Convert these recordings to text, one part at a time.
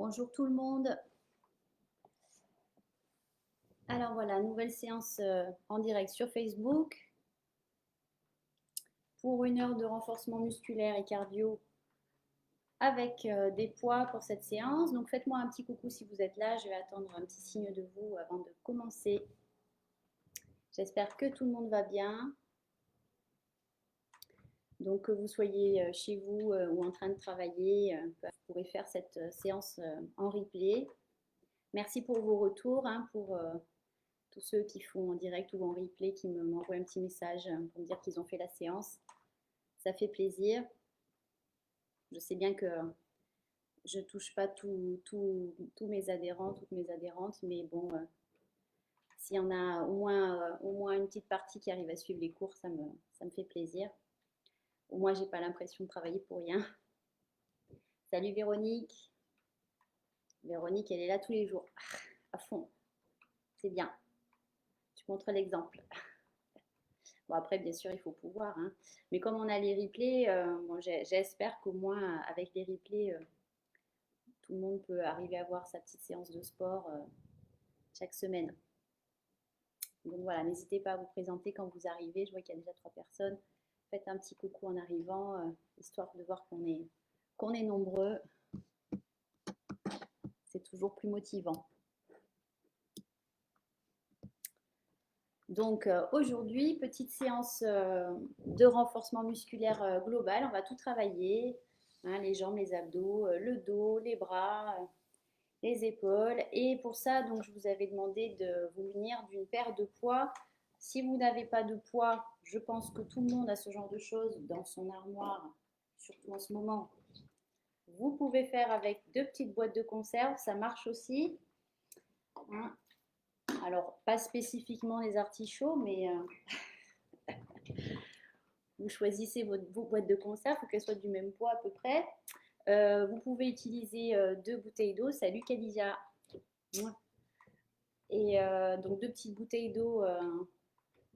Bonjour tout le monde. Alors voilà, nouvelle séance en direct sur Facebook pour 1 heure de renforcement musculaire et cardio avec des poids pour cette séance. Donc faites-moi un petit coucou si vous êtes là. Je vais attendre un petit signe de vous avant de commencer. J'espère que tout le monde va bien. Donc que vous soyez chez vous ou en train de travailler, vous pourrez faire cette séance en replay. Merci pour vos retours, pour tous ceux qui font en direct ou en replay, qui m'envoient un petit message pour me dire qu'ils ont fait la séance. Ça fait plaisir. Je sais bien que je ne touche pas tous mes adhérents, toutes mes adhérentes, mais bon, s'il y en a au moins une petite partie qui arrive à suivre les cours, ça me fait plaisir. Au moins, j'ai pas l'impression de travailler pour rien. Salut Véronique. Véronique, elle est là tous les jours, à fond. C'est bien. Tu montres l'exemple. Bon, après, bien sûr, il faut pouvoir, hein. Mais comme on a les replays, bon, j'espère qu'au moins avec les replays, tout le monde peut arriver à voir sa petite séance de sport chaque semaine. Donc voilà, n'hésitez pas à vous présenter quand vous arrivez. Je vois qu'il y a déjà 3 personnes. Faites un petit coucou en arrivant, histoire de voir qu'on est nombreux. C'est toujours plus motivant. Donc aujourd'hui, petite séance de renforcement musculaire global. On va tout travailler, hein, les jambes, les abdos, le dos, les bras, les épaules. Et pour ça, donc, je vous avais demandé de vous munir d'une paire de poids. Si vous n'avez pas de poids, je pense que tout le monde a ce genre de choses dans son armoire, surtout en ce moment. Vous pouvez faire avec 2 petites boîtes de conserve, ça marche aussi, hein. Alors, pas spécifiquement les artichauts, mais vous choisissez vos boîtes de conserve, il faut qu'elles soient du même poids à peu près. Vous pouvez utiliser 2 bouteilles d'eau. Salut Khadija. Et donc 2 petites bouteilles d'eau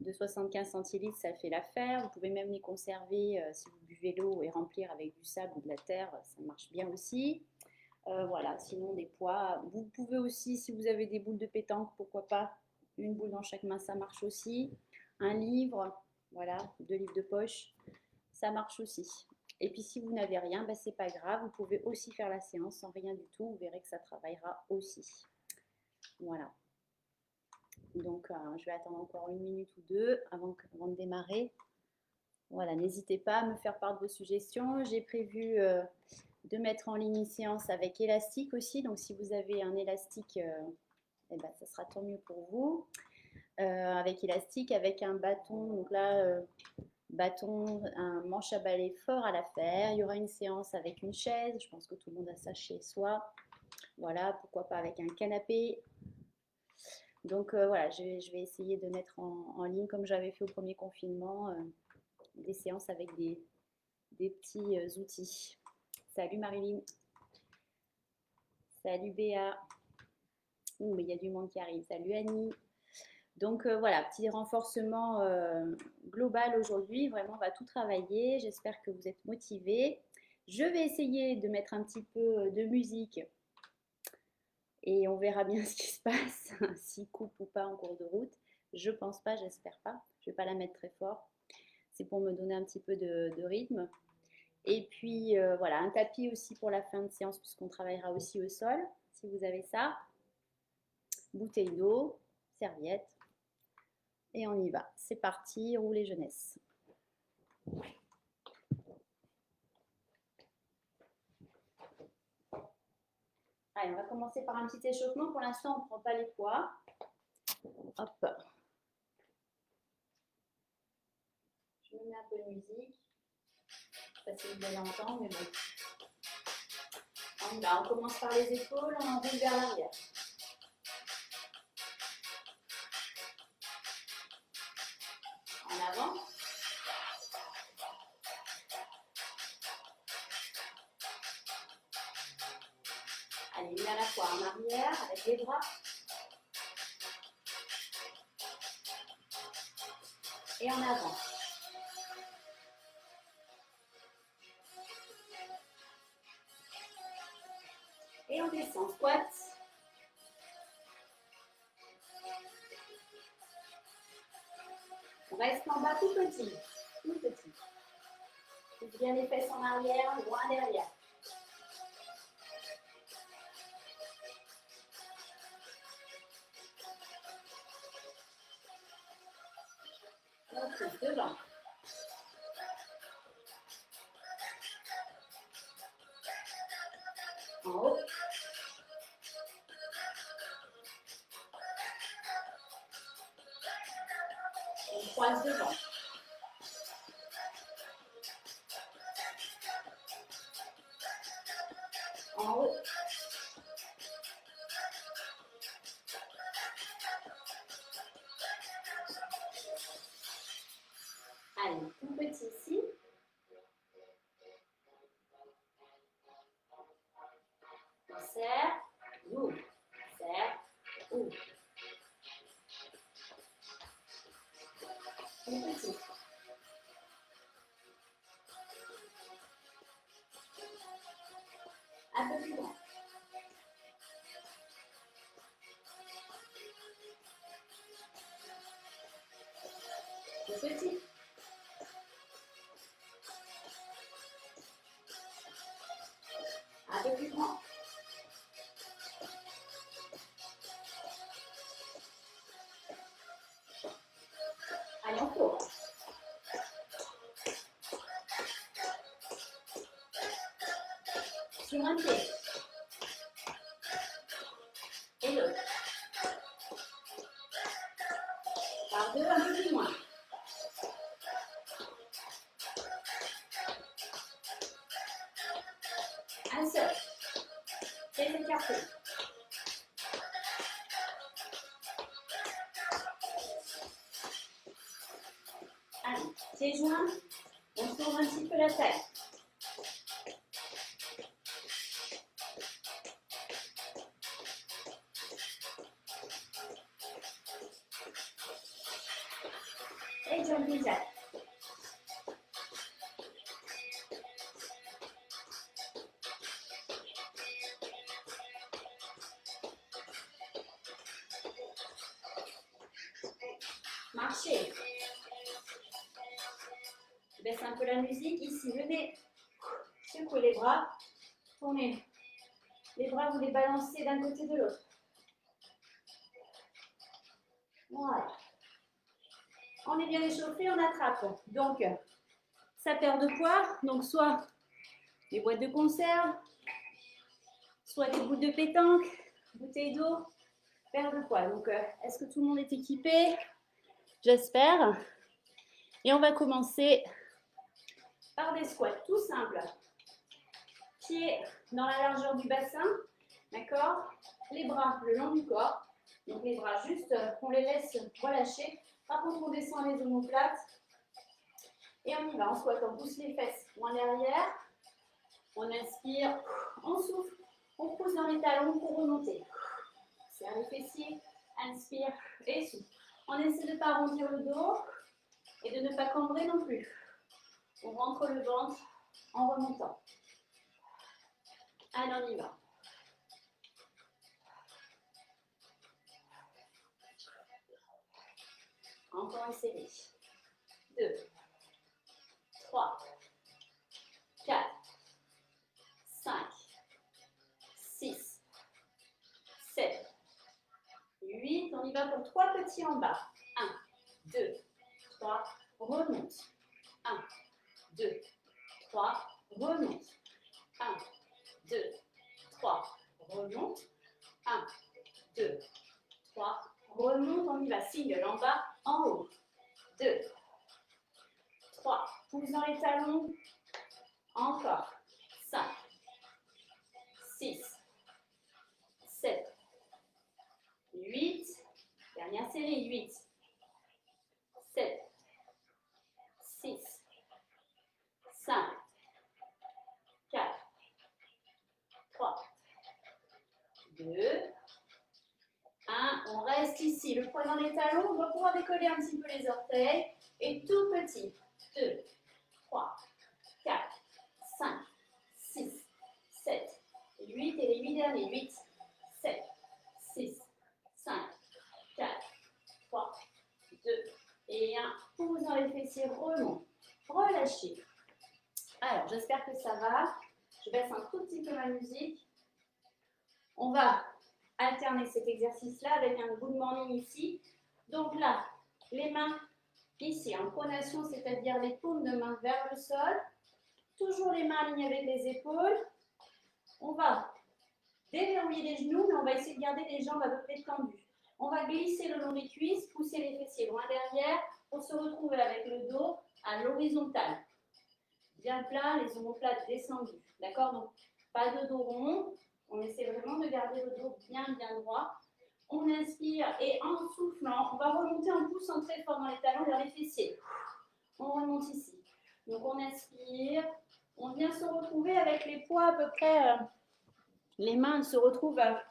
de 75 centilitres, ça fait l'affaire. Vous pouvez même les conserver si vous buvez l'eau et remplir avec du sable ou de la terre, ça marche bien aussi. Voilà, sinon des poids. Vous pouvez aussi, si vous avez des boules de pétanque, pourquoi pas, une boule dans chaque main, ça marche aussi. Un livre, voilà, 2 livres de poche, ça marche aussi. Et puis si vous n'avez rien, ben, c'est pas grave, vous pouvez aussi faire la séance sans rien du tout, vous verrez que ça travaillera aussi. Voilà. Donc je vais attendre encore 1 minute ou 2 avant de démarrer. Voilà, n'hésitez pas à me faire part de vos suggestions. J'ai prévu de mettre en ligne une séance avec élastique aussi. Donc si vous avez un élastique, eh ben, ça sera tant mieux pour vous. Avec élastique, avec un bâton. Donc là, bâton, un manche à balai fort à l'affaire. Il y aura une séance avec une chaise. Je pense que tout le monde a ça chez soi. Voilà, pourquoi pas avec un canapé. Donc voilà, je vais essayer de mettre en ligne, comme j'avais fait au premier confinement, des séances avec des petits outils. Salut Marilyn. Salut Béa. Ouh, mais il y a du monde qui arrive. Salut Annie. Donc voilà, petit renforcement global aujourd'hui. Vraiment, on va tout travailler. J'espère que vous êtes motivés. Je vais essayer de mettre un petit peu de musique et on verra bien ce qui se passe, s'il coupe ou pas en cours de route. Je pense pas, j'espère pas. Je vais pas la mettre très fort. C'est pour me donner un petit peu de rythme. Et puis voilà, un tapis aussi pour la fin de séance puisqu'on travaillera aussi au sol, si vous avez ça. Bouteille d'eau, serviette. Et on y va. C'est parti, roulez jeunesse. Allez, on va commencer par un petit échauffement. Pour l'instant, on ne prend pas les poids. Hop. Je me mets un peu de musique. Ça c'est bien longtemps, mais bon. On commence par les épaules, on roule vers l'arrière. En avant. Allez, une à la fois en arrière avec les bras. Et en avant. Et on descend. On reste en bas tout petit. Tout petit. Pousse bien les fesses en arrière, loin derrière. On pousse devant. En haut. On croise devant. En haut. Allez, tout petit ici. On serre, ouvre, serre, ouvre. Tout petit. Un peu plus grand. Tout petit. Un peu plus grand. Allez, on court. Sur un pied. Et l'autre. Par deux, un peu plus loin. Un seul. Très écarté. Allez, pieds joints. On tourne un petit peu la tête. Et jumping jack. Marchez. Je baisse un peu la musique. Ici, venez secouer les bras. Tournez. Les bras, vous les balancez d'un côté de l'autre. Voilà. On est bien échauffé, on attrape. Donc, ça perd de poids. Donc, soit des boîtes de conserve, soit des boules de pétanque, bouteilles d'eau, perd de poids. Donc, est-ce que tout le monde est équipé? J'espère. Et on va commencer par des squats tout simples. Pieds dans la largeur du bassin, d'accord? Les bras le long du corps. Donc, les bras juste, on les laisse relâcher. Par contre, on descend les omoplates. Et on y va en squat, on pousse les fesses loin derrière. On inspire, on souffle, on pousse dans les talons pour remonter. Serre les fessiers, inspire et souffle. On essaie de ne pas arrondir le dos et de ne pas cambrer non plus. On rentre le ventre en remontant. Allez, on y va. Encore une série. 2, 3, 4, 5, 6, 7, 8. On y va pour 3 petits en bas. 1, 2, 3, remonte. 1, 2, 3, remonte. 1, 2, 3, remonte. 1, 2, 3, remonte. On y va. Single en bas, en haut. 2, 3, pousse dans les talons. Encore. 5, 6, 7, 8. Dernière série. 8, 7, 6, 5, 4, 3, 2, 1. On reste ici. Le poids dans les talons. On va pouvoir décoller un petit peu les orteils. Et tout petit. 2, 3, 4, 5, 6, 7, 8. Et les 8 derniers. 8, 7, 6, 5, 4, 3, 2 et 1. Pousse fessiers remontent. Relâchez. Alors, j'espère que ça va. Je baisse un tout petit peu ma musique. On va alterner cet exercice-là avec un good morning ici. Donc là, les mains ici en pronation, c'est-à-dire les paumes de main vers le sol. Toujours les mains alignées avec les épaules. On va déverrouiller les genoux, mais on va essayer de garder les jambes à peu près tendues. On va glisser le long des cuisses, pousser les fessiers loin derrière pour se retrouver avec le dos à l'horizontale. Bien plat, les omoplates descendues. D'accord? Donc, pas de dos rond. On essaie vraiment de garder le dos bien droit. On inspire et en soufflant, on va remonter en poussant très fort dans les talons vers les fessiers. On remonte ici. Donc, on inspire. On vient se retrouver avec les poids à peu près. Les mains se retrouvent à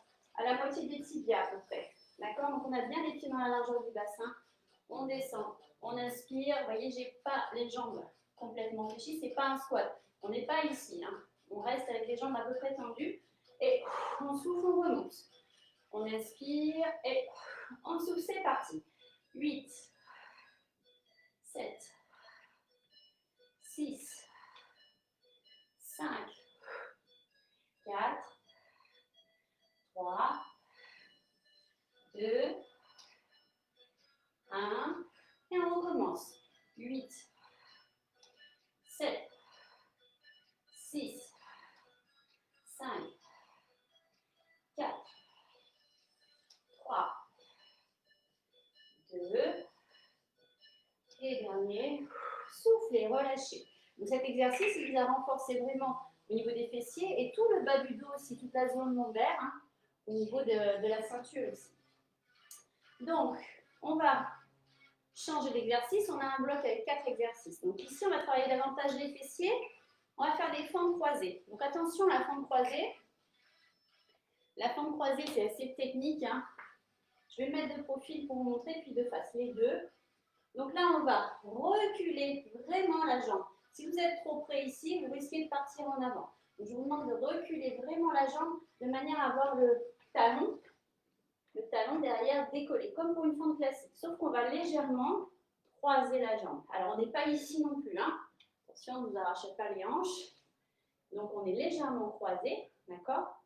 la moitié des tibias à peu près. D'accord? Donc, on a bien les pieds dans la largeur du bassin. On descend. On inspire. Vous voyez, je n'ai pas les jambes complètement fléchies. Ce n'est pas un squat. On n'est pas ici. Hein. On reste avec les jambes à peu près tendues. Et on souffle, on remonte. On inspire et on souffle. C'est parti. 8, 7, 6, 5, 4, 3, 2, 1. Et on recommence. 8, 7, 6, 5, 4, 3, 2, et dernier. Soufflez, relâchez. Donc cet exercice, il vous a renforcé vraiment au niveau des fessiers et tout le bas du dos aussi, toute la zone lombaire, hein, au niveau de la ceinture aussi. Donc, on va changer d'exercice. On a un bloc avec 4 exercices. Donc ici, on va travailler davantage les fessiers. On va faire des fentes croisées. Donc attention, la fente croisée. La fente croisée, c'est assez technique. Hein. Je vais me mettre de profil pour vous montrer, puis de face, les deux. Donc là, on va reculer vraiment la jambe. Si vous êtes trop près ici, vous risquez de partir en avant. Donc, je vous demande de reculer vraiment la jambe de manière à avoir le talon derrière décollé, comme pour une fente classique. Sauf qu'on va légèrement croiser la jambe. Alors, on n'est pas ici non plus. Hein. Attention, ne vous arrachez pas les hanches. Donc, on est légèrement croisé, d'accord?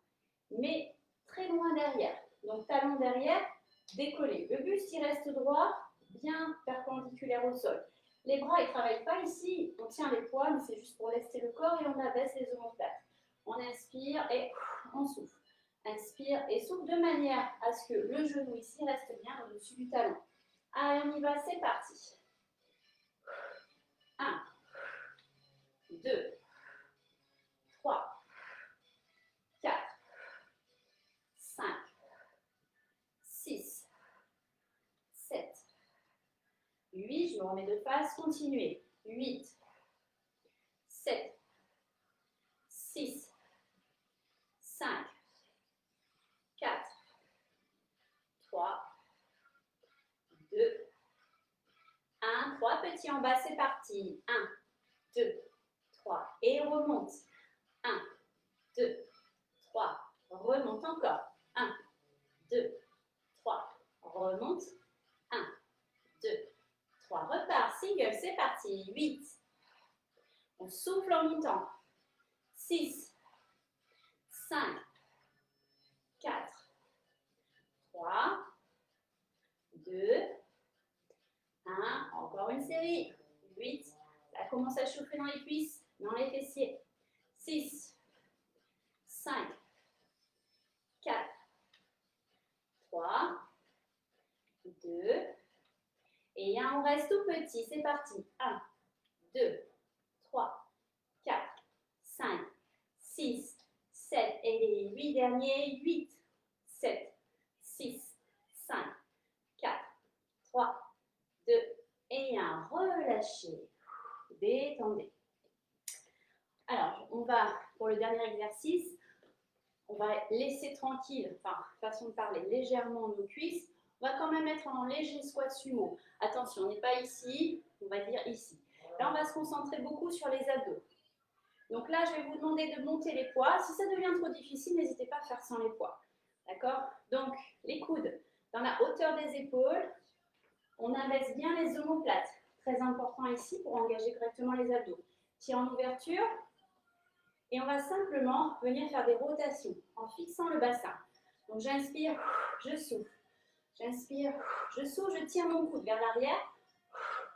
Mais très loin derrière. Donc, talon derrière, décollé. Le buste, il reste droit, bien perpendiculaire au sol. Les bras, ils ne travaillent pas ici, on tient les poids, mais c'est juste pour lester le corps et on abaisse les omoplates. On inspire et on souffle. Inspire et souffle de manière à ce que le genou ici reste bien au-dessus du talon. Allez, on y va, c'est parti. 1, 2, 3, 4, 5, 6, 7, 8, je me remets de face, continuez. 8, 7, 6, 5, 4, 3, 2, 1. 3 petits en bas, c'est parti. 1, 2, 3. Et remonte. 1, 2, 3. Remonte encore. 1, 2, 3. Remonte. 1, 2, 3. Repart. Single, c'est parti. 8. On souffle en montant. 6, 5, 4, 3, 2, 1. Encore une série. 8. Ça commence à chauffer dans les cuisses, dans les fessiers. 6, 5, 4, 3, 2, et 1. On reste tout petit. C'est parti. 1, 2, 3, 4, 5, 6, 7. Et les 8 derniers. 8, 7, 6, 5, 4, 3, 2, et 1. Relâchez. Détendez. Alors, on va, pour le dernier exercice, on va laisser tranquille, enfin, façon de parler, légèrement nos cuisses. On va quand même être en léger squat sumo. Attention, on n'est pas ici, on va dire ici. Là, on va se concentrer beaucoup sur les abdos. Donc là, je vais vous demander de monter les poids. Si ça devient trop difficile, n'hésitez pas à faire sans les poids. D'accord? Donc, les coudes dans la hauteur des épaules. On abaisse bien les omoplates. très important ici pour engager correctement les abdos. Pied en ouverture. Et on va simplement venir faire des rotations en fixant le bassin. Donc j'inspire, je souffle. J'inspire, je souffle, je tire mon coude vers l'arrière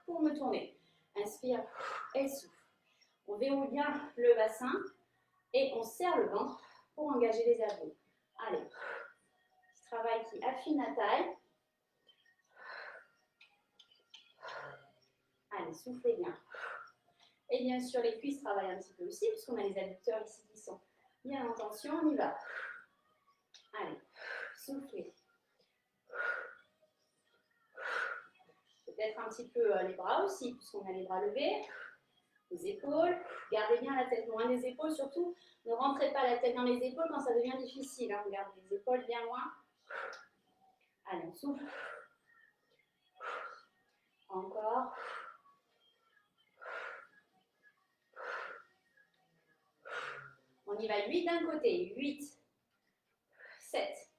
pour me tourner. Inspire et souffle. On verrouille bien le bassin et on serre le ventre pour engager les abdos. Allez, petit travail qui affine la taille. Allez, soufflez bien. Et bien sûr, les cuisses travaillent un petit peu aussi, puisqu'on a les adducteurs ici qui sont bien en tension. On y va. Allez, soufflez. Peut-être un petit peu les bras aussi, puisqu'on a les bras levés. Les épaules. Gardez bien la tête loin des épaules, surtout. Ne rentrez pas la tête dans les épaules quand ça devient difficile. Hein. Gardez les épaules bien loin. Allez, on souffle. Encore. On y va 8 d'un côté. 8, 7,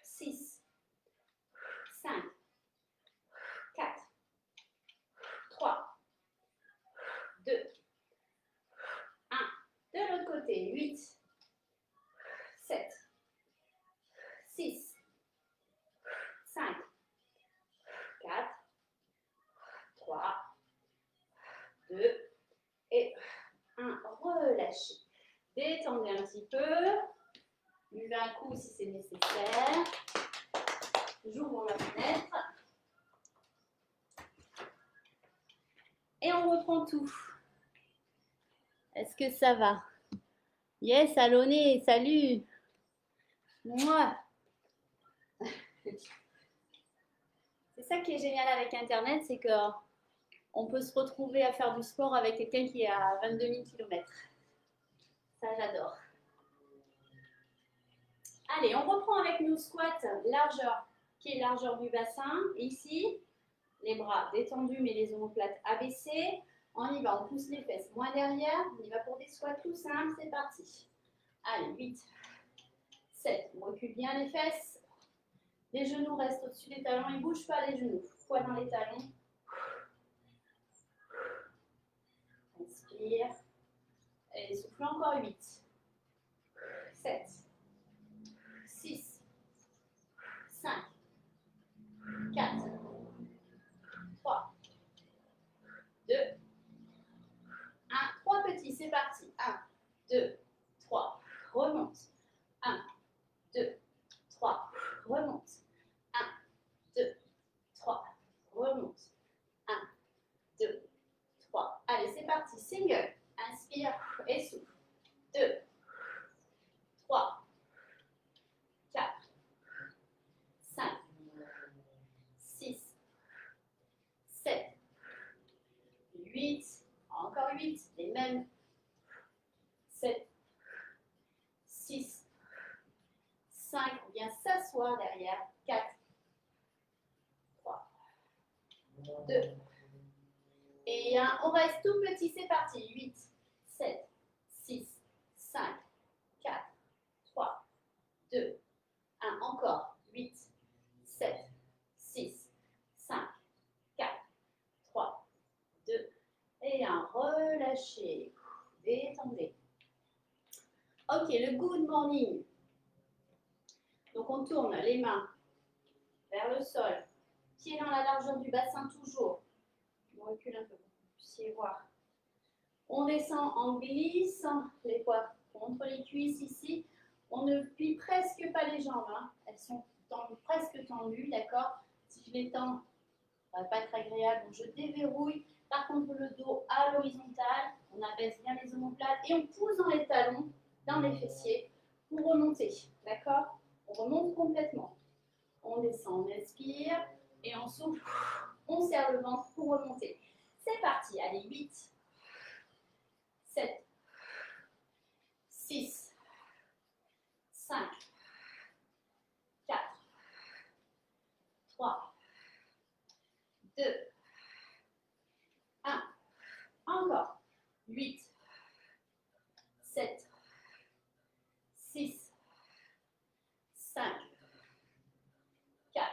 6, 5, 4, 3, 2, 1. De l'autre côté. 8, 7, 6, 5, 4, 3, 2 et 1. Relâchez. Détendez un petit peu. Buvez un coup si c'est nécessaire. J'ouvre ma fenêtre. Et on reprend tout. Est-ce que ça va? Yes, Aloné, salut. Moi. C'est ça qui est génial avec Internet, c'est qu'on peut se retrouver à faire du sport avec quelqu'un qui est à 22 000 km. Ça, j'adore. Allez, on reprend avec nos squats largeur, qui est largeur du bassin. Ici, les bras détendus, mais les omoplates abaissées. On y va, on pousse les fesses moins derrière. On y va pour des squats tout simples, c'est parti. Allez, 8, 7, on recule bien les fesses. Les genoux restent au-dessus des talons, ils ne bougent pas les genoux. Poids dans les talons. Inspire. Et souffle encore 8, 7, 6, 5, 4, 3, 2, 1. 3 petits, c'est parti. 1, 2, 3, remonte. 1, 2, 3, remonte. 1, 2, 3, remonte. 1, 2, 3. Allez, c'est parti. Single. Inspire et souffle. 2, 3, 4, 5, 6, 7, 8. Encore 8. Les mêmes. 7, 6, 5. Ou bien s'asseoir derrière. 4, 3, 2. Et 1. On reste tout petit. C'est parti. 8, 7, 6, 5, 4, 3, 2, 1. Encore. 8, 7, 6, 5, 4, 3, 2. Et 1. Relâchez. Détendez. Ok, le good morning. Donc on tourne les mains vers le sol. Pieds dans la largeur du bassin toujours. On recule un peu pour que vous puissiez voir. On descend, on glisse les poids contre les cuisses ici. On ne plie presque pas les jambes. Hein. Elles sont presque tendues, d'accord? Si je les tends, ça ne va pas être agréable. Donc je déverrouille. Par contre, le dos à l'horizontale. On abaisse bien les omoplates et on pousse dans les talons, dans les fessiers pour remonter. D'accord? On remonte complètement. On descend, on inspire et on souffle. On serre le ventre pour remonter. C'est parti. Allez, 8, 7, 6, 5, 4, 3, 2, 1. Encore. 8, 7, 6, 5, 4,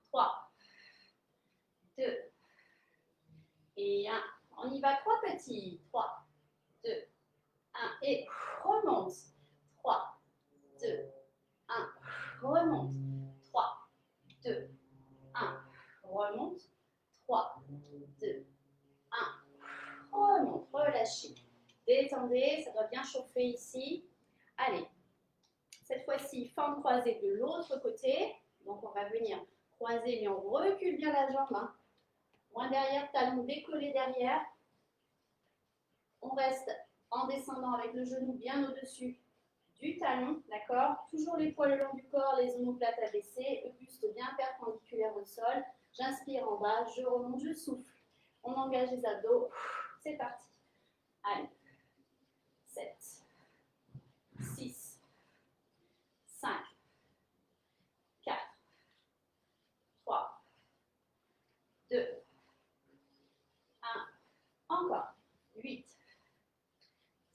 3, 2, petit. 3, 2, 1 et remonte. 3, 2, 1, remonte. 3, 2, 1, remonte. 3, 2, 1, remonte. Relâchez. Détendez, ça doit bien chauffer ici. Allez, cette fois-ci, forme croisée de l'autre côté. Donc, on va venir croiser, mais on recule bien la jambe. Hein. Loin derrière, talon décollé derrière. On reste en descendant avec le genou bien au-dessus du talon, d'accord? Toujours les poils le long du corps, les omoplates abaissées, le buste bien perpendiculaire au sol. J'inspire en bas, je remonte, je souffle. On engage les abdos. C'est parti. Allez. 7, 6, 5, 4, 3, 2, 1. Encore. 8,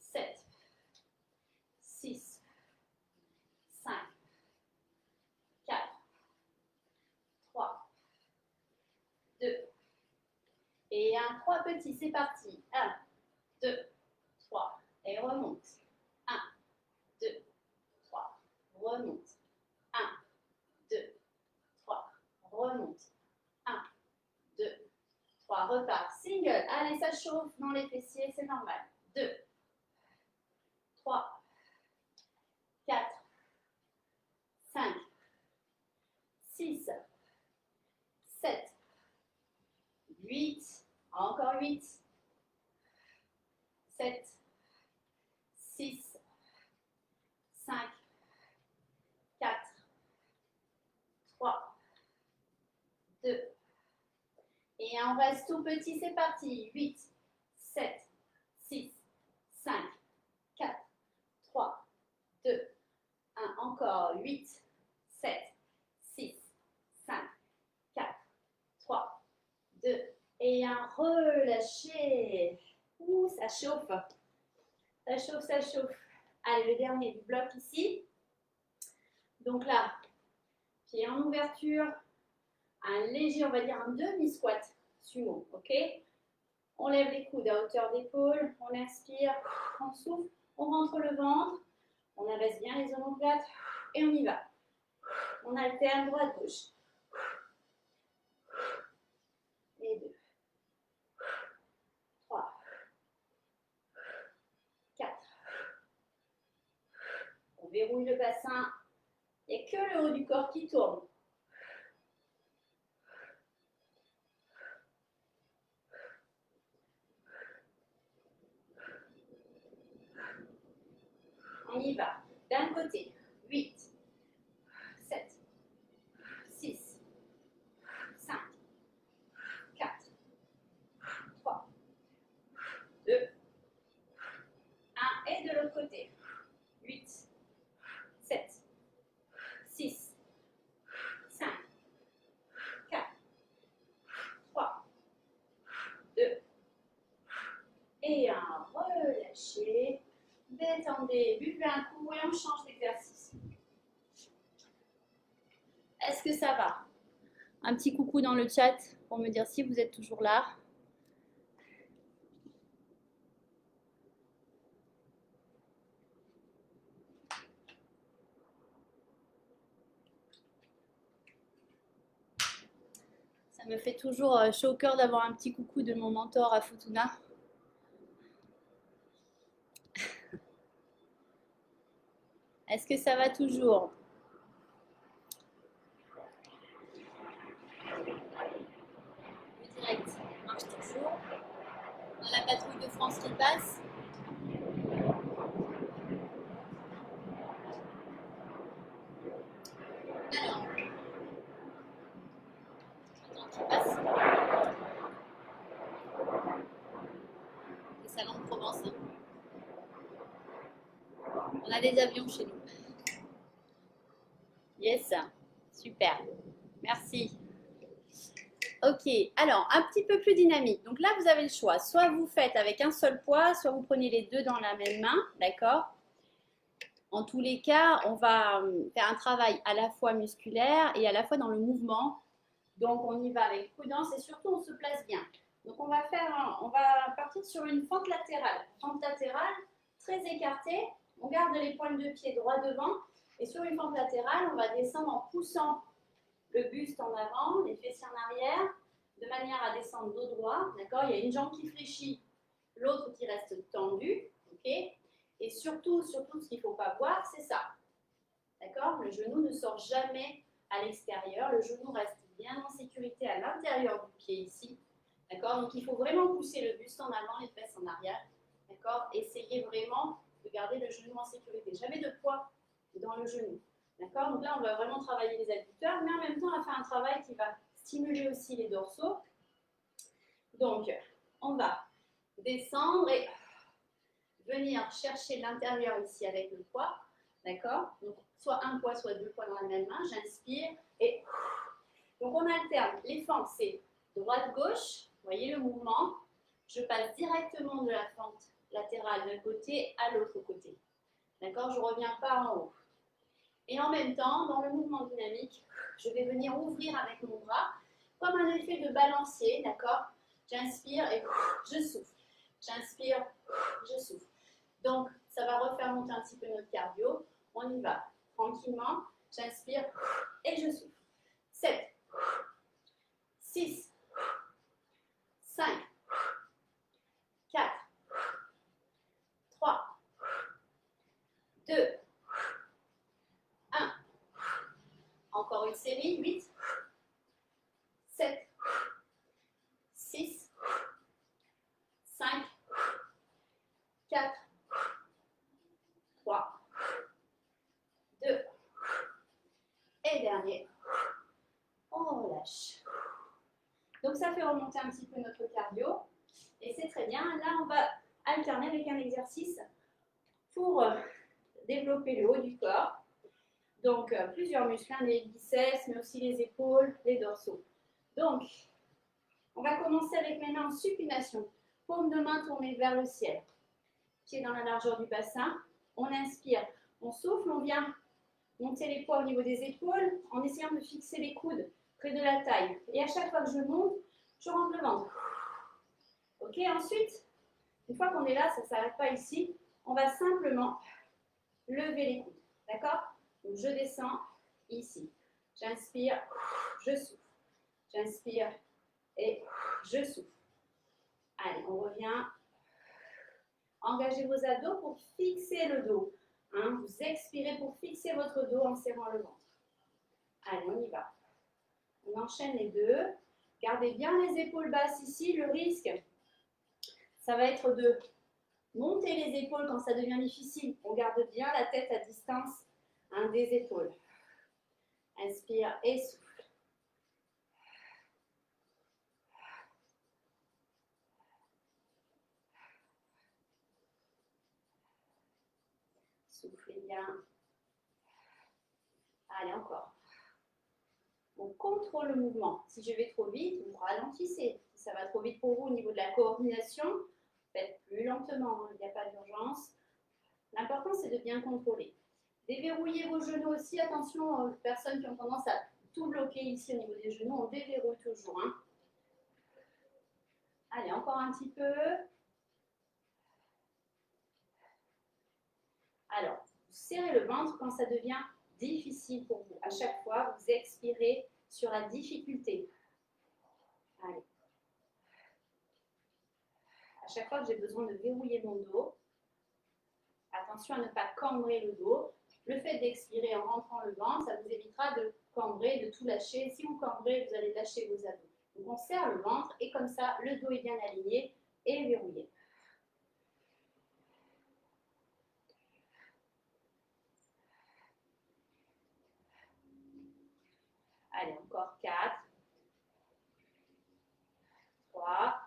7, 6, 5, 4, 3, 2. Et un 3 petits, c'est parti. 1, 2, 3. Et remonte. 1, 2, 3. Remonte. 1, 2, 3. Remonte. 1, 2, 3. Repart. Single. Allez, ça chauffe dans les fessiers, c'est normal. 2, 3, 4, 5, 6, 7, 8. Encore 8. 7, 6, 5, 4, 3, 2. Et on reste tout petit, c'est parti. 8, 7, 6, 5, 4, 3, 2, 1. Encore 8, 7, 6, 5, 4, 3, 2. Et un relâché. Ouh, ça chauffe. Ça chauffe, ça chauffe. Allez, le dernier du bloc ici. Donc là, pied en ouverture. Un léger, on va dire un demi-squat sumo, ok? On lève les coudes à hauteur d'épaule. On inspire, on souffle. On rentre le ventre. On abaisse bien les omoplates. Et on y va. On alterne droite-gauche. Et 2. 3, 4. On verrouille le bassin. Il n'y a que le haut du corps qui tourne. On y va. D'un côté. 8, 7, 6, 5, 4, 3, 2, 1. Et de l'autre côté. 8, 7, 6, 5, 4, 3, 2. Et un relâché. Détendez, buvez un coup et on change d'exercice. Est-ce que ça va? Un petit coucou dans le chat pour me dire si vous êtes toujours là. Ça me fait toujours chaud au cœur d'avoir un petit coucou de mon mentor à Futuna. Est-ce que ça va toujours? Le direct marche toujours. On a la patrouille de France qui passe. Alors, j'attends qu'il passe. Le salon de Provence. On a des avions chez nous. Yes, super. Merci. Ok, alors un petit peu plus dynamique. Donc là, vous avez le choix. Soit vous faites avec un seul poids, soit vous prenez les deux dans la même main, d'accord? En tous les cas, on va faire un travail à la fois musculaire et à la fois dans le mouvement. Donc, on y va avec prudence et surtout, on se place bien. Donc, on va partir sur une fente latérale. Fente latérale, très écartée. On garde les pointes de pied droit devant. Et sur une fente latérale, on va descendre en poussant le buste en avant, les fessiers en arrière, de manière à descendre dos droit. D'accord? Il y a une jambe qui fléchit, l'autre qui reste tendue. Ok? Et surtout, ce qu'il ne faut pas voir, c'est ça. D'accord? Le genou ne sort jamais à l'extérieur. Le genou reste bien en sécurité à l'intérieur du pied ici. D'accord? Donc, il faut vraiment pousser le buste en avant, les fesses en arrière. D'accord? Essayez vraiment de garder le genou en sécurité. Jamais de poids dans le genou. D'accord? Donc là, on va vraiment travailler les adducteurs, mais en même temps, on va faire un travail qui va stimuler aussi les dorsaux. Donc, on va descendre et venir chercher l'intérieur ici avec le poids. D'accord? Donc, soit un poids, soit deux poids dans la même main. J'inspire et... Donc, on alterne. Les fentes, c'est droite-gauche. Vous voyez le mouvement? Je passe directement de la fente latérale d'un côté à l'autre côté. D'accord? Je ne reviens pas en haut. Et en même temps, dans le mouvement dynamique, je vais venir ouvrir avec mon bras, comme un effet de balancier, d'accord? J'inspire et je souffle. J'inspire, je souffle. Donc, ça va refaire monter un petit peu notre cardio. On y va tranquillement. J'inspire et je souffle. 7, 6, 5, 4, 3, 2, 1. Encore une série. 8, 7, 6, 5, 4, 3, 2, et dernier. On relâche. Donc ça fait remonter un petit peu notre cardio. Et c'est très bien. Là, on va alterner avec un exercice pour développer le haut du corps. Donc, plusieurs muscles, hein, les biceps, mais aussi les épaules, les dorsaux. Donc, on va commencer avec maintenant en supination. Paume de main tournée vers le ciel. Pied dans la largeur du bassin. On inspire, on souffle, on vient monter les poids au niveau des épaules en essayant de fixer les coudes près de la taille. Et à chaque fois que je monte, je rentre le ventre. Ok, ensuite, une fois qu'on est là, ça ne s'arrête pas ici, on va simplement lever les coudes. D'accord? Donc, je descends ici. J'inspire, je souffle. J'inspire et je souffle. Allez, on revient. Engagez vos abdos pour fixer le dos. Hein, vous expirez pour fixer votre dos en serrant le ventre. Allez, on y va. On enchaîne les deux. Gardez bien les épaules basses ici. Le risque, ça va être de monter les épaules quand ça devient difficile. On garde bien la tête à distance, hein, des épaules. Inspire et souffle. Soufflez bien. Allez, encore. On contrôle le mouvement. Si je vais trop vite, vous ralentissez. Si ça va trop vite pour vous au niveau de la coordination, faites plus lentement. Il n'y a pas d'urgence. L'important, c'est de bien contrôler. Déverrouillez vos genoux aussi. Attention aux personnes qui ont tendance à tout bloquer ici au niveau des genoux. On déverrouille toujours. Hein. Allez, encore un petit peu. Alors, vous serrez le ventre quand ça devient difficile pour vous. À chaque fois, vous expirez sur la difficulté. Allez. À chaque fois que j'ai besoin de verrouiller mon dos, attention à ne pas cambrer le dos. Le fait d'expirer en rentrant le ventre, ça vous évitera de cambrer, de tout lâcher. Si vous cambrez, vous allez lâcher vos abdos. Donc on serre le ventre et comme ça, le dos est bien aligné et verrouillé. Allez, encore 4, 3,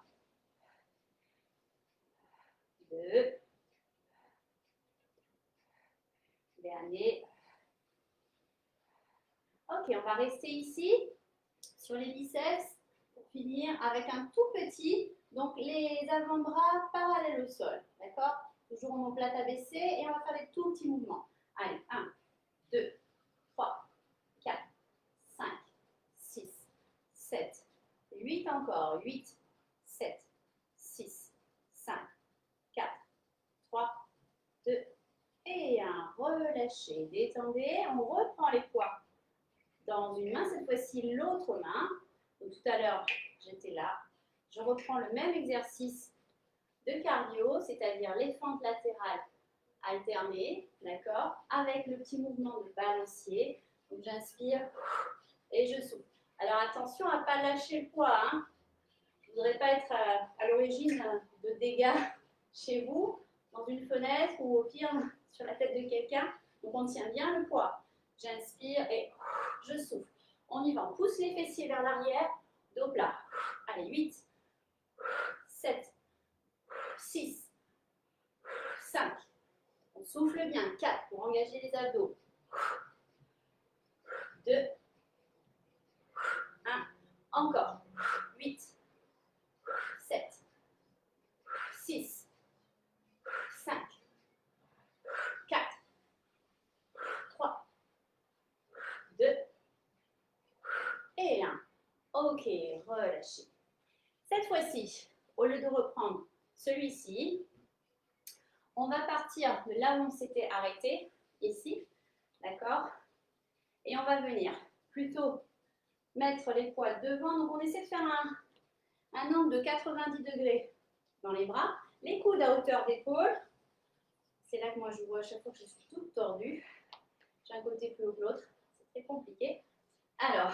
2, dernier. Ok, on va rester ici, sur les biceps, pour finir avec un tout petit, donc les avant-bras parallèles au sol, d'accord? Toujours omoplate abaissée et on va faire des tout petits mouvements. Allez, 1, 2, 3, 4, 5, 6, 7, 8 encore, 8, 7, relâchez, détendez. On reprend les poids dans une main, cette fois-ci l'autre main. Donc, tout à l'heure, j'étais là. Je reprends le même exercice de cardio, c'est-à-dire les fentes latérales alternées, d'accord, avec le petit mouvement de balancier. Donc, j'inspire et je souffle. Alors, attention à ne pas lâcher le poids. Hein. Je ne voudrais pas être à l'origine de dégâts chez vous, dans une fenêtre ou au pire sur la tête de quelqu'un. Donc, on tient bien le poids. J'inspire et je souffle. On y va. On pousse les fessiers vers l'arrière. Dos plat. Allez, 8, 7, 6, 5. On souffle bien. 4 pour engager les abdos. 2, 1. Encore. 8, 7, 6, 5, 4, 3, 2 et 1. Ok, relâchez. Cette fois-ci, au lieu de reprendre celui-ci, on va partir de là où on s'était arrêté, ici, d'accord? Et on va venir plutôt mettre les poids devant. Donc, on essaie de faire un angle de 90 degrés dans les bras. Les coudes à hauteur d'épaule. C'est là que moi, je vois à chaque fois que je suis toute tordue. J'ai un côté plus haut que l'autre. C'est très compliqué. Alors,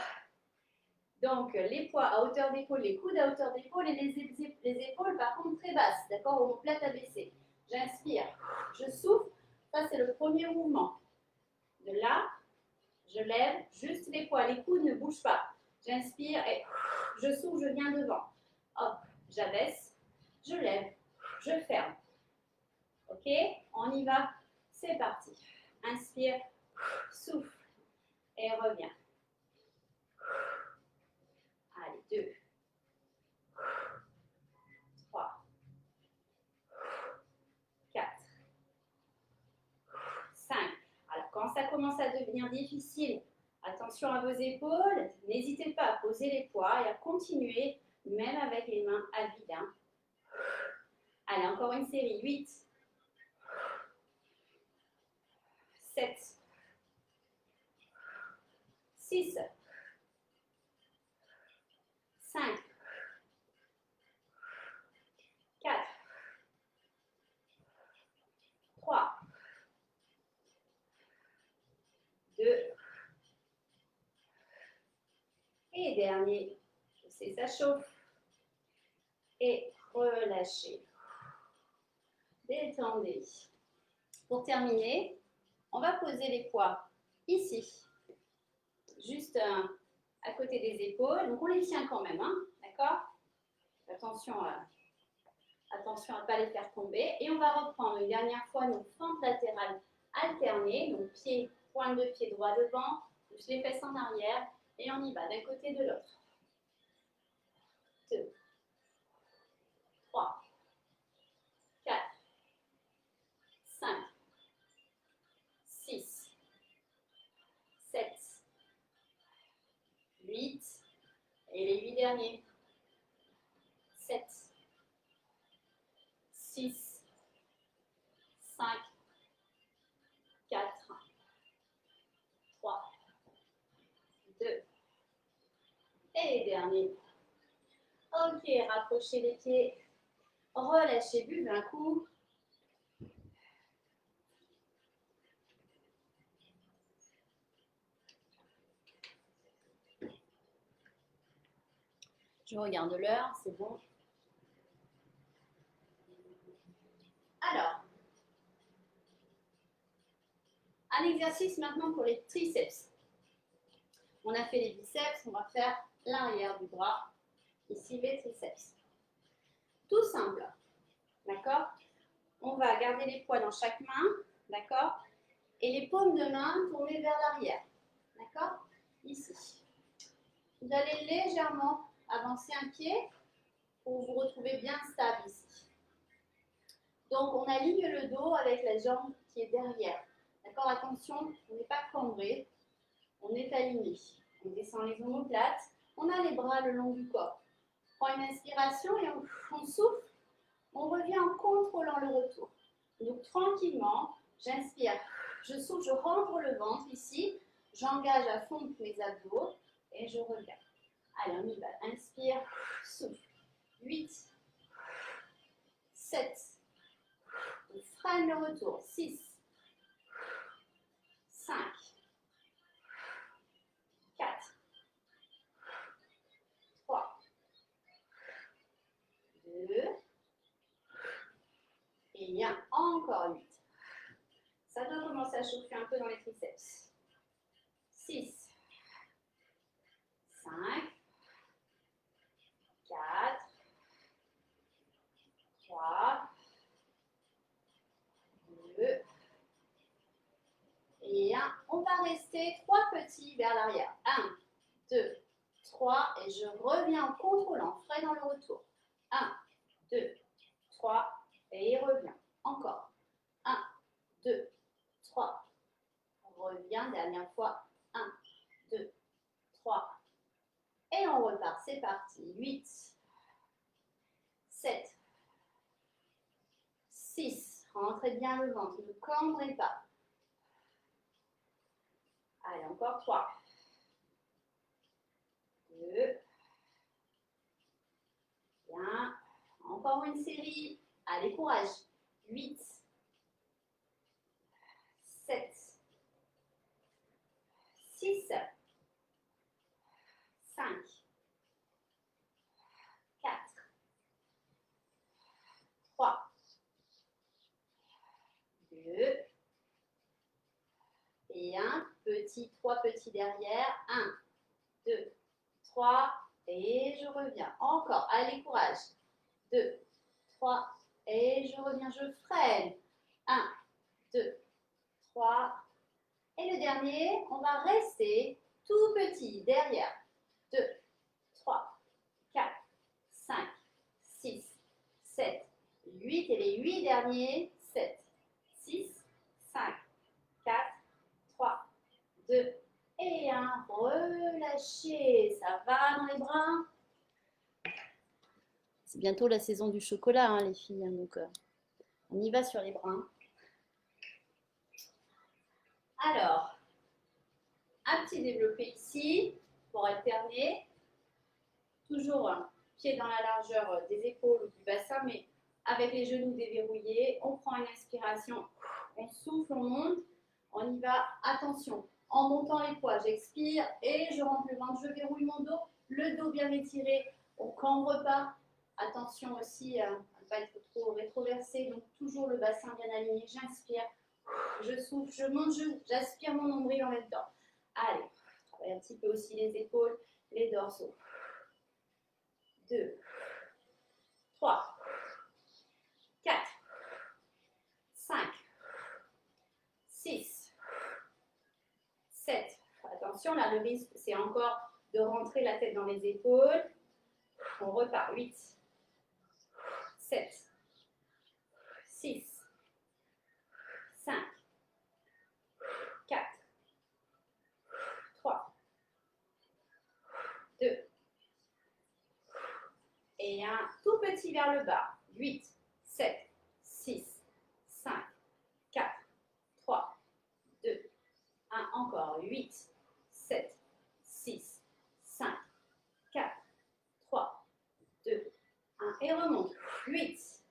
donc, les poids à hauteur d'épaule, les coudes à hauteur d'épaule et les épaules, par contre, très basses, d'accord, au plat à baisser. J'inspire, je souffle. Ça, c'est le premier mouvement. De là, je lève juste les poids. Les coudes ne bougent pas. J'inspire et je souffle, je viens devant. Hop, j'abaisse, je lève, je ferme. Ok, on y va. C'est parti. Inspire, souffle et reviens. Allez, 2, 3, 4, 5. Alors, quand ça commence à devenir difficile, attention à vos épaules. N'hésitez pas à poser les poids et à continuer, même avec les mains à vide. Hein. Allez, encore une série. 8, 7, 6, 5, 4, 3, 2, et dernier. Je sais, ça chauffe. Et relâchez. Détendez. Pour terminer, on va poser les poids ici, juste à côté des épaules. Donc on les tient quand même, hein, d'accord? Attention à ne pas les faire tomber. Et on va reprendre une dernière fois nos fentes latérales alternées. Donc pied, pointe de pied droit devant, pousse les fesses en arrière et on y va d'un côté de l'autre. 2, 3, 4, 5, 6, 7, 8, et les 8 derniers. 7, 6, 5, 4, 3, 2, et dernier. Ok, rapprochez les pieds, relâchez, buvez un coup. Je regarde l'heure, c'est bon. Alors, un exercice maintenant pour les triceps. On a fait les biceps, on va faire l'arrière du bras. Ici, les triceps. Tout simple, d'accord? On va garder les poids dans chaque main, d'accord? Et les paumes de main tournées vers l'arrière, d'accord? Ici. Vous allez légèrement avancer un pied pour vous retrouver bien stable ici. Donc, on aligne le dos avec la jambe qui est derrière. D'accord? Attention, on n'est pas cambré, on est aligné. On descend les omoplates, on a les bras le long du corps. On prend une inspiration et on souffle. On revient en contrôlant le retour. Donc, tranquillement, j'inspire, Je souffle, je rentre le ventre ici. J'engage à fond mes abdos et je reviens. Allez, on y va. Inspire, souffle. 8, 7, on freine le retour. 6, 5, 4, 3, 2, et 1. Encore 8. Ça doit commencer à chauffer un peu dans les triceps. 6, 5, 4, 3, 2, et 1. On va rester 3 petits vers l'arrière. 1, 2, 3, et je reviens en contrôlant, freinant le retour. 1, 2, 3, et il revient. Encore. 1, 2, 3. On revient, dernière fois. 1, 2, 3. Et on repart, c'est parti. 8, 7, 6. Rentrez bien le ventre, ne cambrez pas. Allez, encore 3. 2. Bien. Encore une série. Allez, courage. 8, 7, 6, 5, 4, 3, 2, et 1. Petit, 3 petits derrière. 1, 2, 3, et je reviens. Encore. Allez, courage. 2, 3, et je reviens, je freine. 1, 2, 3. Et le dernier, on va rester tout petit derrière. 2, 3, 4, 5, 6, 7, 8. Et les 8 derniers, 7, 6, 5, 4, 3, 2 et 1. Relâchez. Ça va dans les bras? C'est bientôt la saison du chocolat, hein, les filles. Hein, donc, on y va sur les bras. Alors, un petit développé ici pour alterner. Toujours pied dans la largeur des épaules ou du bassin, mais avec les genoux déverrouillés. On prend une inspiration, on souffle, on monte. On y va, attention, en montant les poids, j'expire et je rentre le ventre, je verrouille mon dos, le dos bien étiré, on cambre pas. Attention aussi à ne pas être trop rétroversé, donc toujours le bassin bien aligné. J'inspire, je souffle, je monte, j'aspire mon nombril en même temps. Allez, travaille un petit peu aussi les épaules, les dorsaux. 2, 3, 4, 5, 6, 7. Attention, là, le risque, c'est encore de rentrer la tête dans les épaules. On repart. 8, 7, 6, 5, 4, 3, 2, et 1. Tout petit vers le bas. 8, 7, 6, 5, 4, 3, 2, 1. Encore. 8, 7, 6, 5, 4, 3, 2, 1. Et remonte. 8,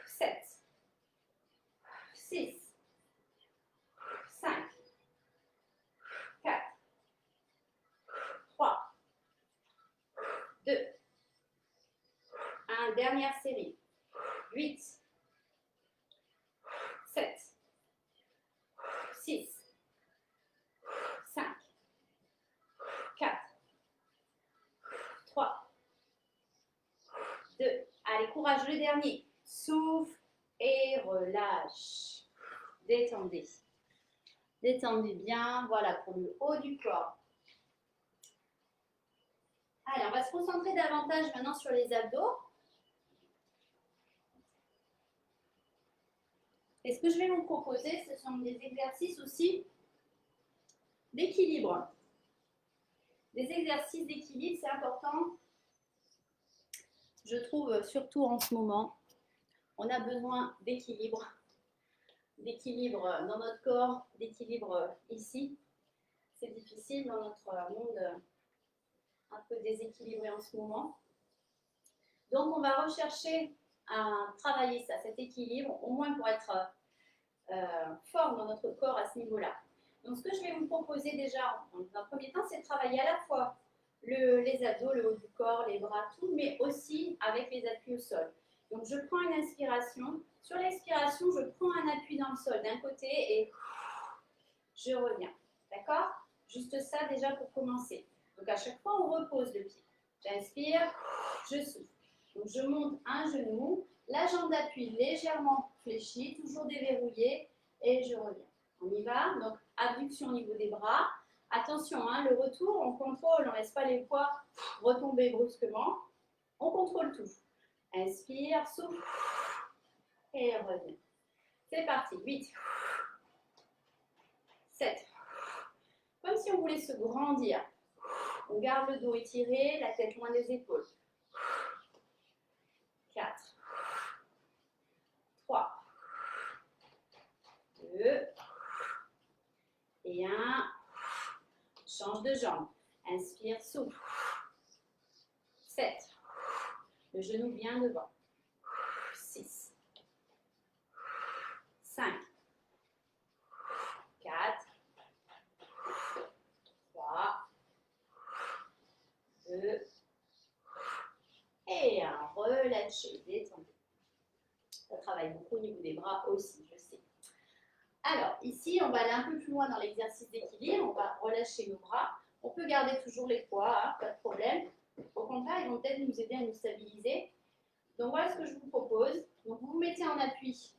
7, 6, 5, 4, 3, 2, 1. Dernière série. 8, 7, 6, 5, 4, 3, 2. Allez, courage, le dernier. Souffle et relâche. Détendez. Détendez bien. Voilà pour le haut du corps. Allez, on va se concentrer davantage maintenant sur les abdos. Et ce que je vais vous proposer, ce sont des exercices aussi d'équilibre. Des exercices d'équilibre, c'est important. Je trouve surtout en ce moment, on a besoin d'équilibre. d'équilibre dans notre corps, d'équilibre ici. C'est difficile dans notre monde un peu déséquilibré en ce moment. Donc, on va rechercher à travailler ça, cet équilibre, au moins pour être fort dans notre corps à ce niveau-là. Donc, ce que je vais vous proposer déjà, dans un premier temps, c'est de travailler à la fois les abdos, le haut du corps, les bras, tout, mais aussi avec les appuis au sol. Donc, je prends une inspiration. Sur l'expiration, je prends un appui dans le sol d'un côté et je reviens. D'accord? Juste ça déjà pour commencer. Donc, à chaque fois, on repose le pied. J'inspire, je souffle. Donc, je monte un genou, la jambe d'appui légèrement fléchie, toujours déverrouillée, et je reviens. On y va. Donc, abduction au niveau des bras. Attention, hein, le retour, on contrôle, on ne laisse pas les poids retomber brusquement. On contrôle tout. Inspire, souffle, et reviens. C'est parti. 8, 7. Comme si on voulait se grandir. On garde le dos étiré, la tête loin des épaules. 4, 3, 2 et 1. Change de jambe. Inspire, souffle. 7. Le genou bien devant. 6, 5, 4, 3, 2 et 1. Relâchez, détendez. Ça travaille beaucoup au niveau des bras aussi, je sais. Alors, ici, on va aller un peu plus loin dans l'exercice d'équilibre. On va relâcher nos bras. On peut garder toujours les poids, hein, pas de problème. Au contraire, ils vont peut-être nous aider à nous stabiliser. Donc, voilà ce que je vous propose. Donc, vous vous mettez en appui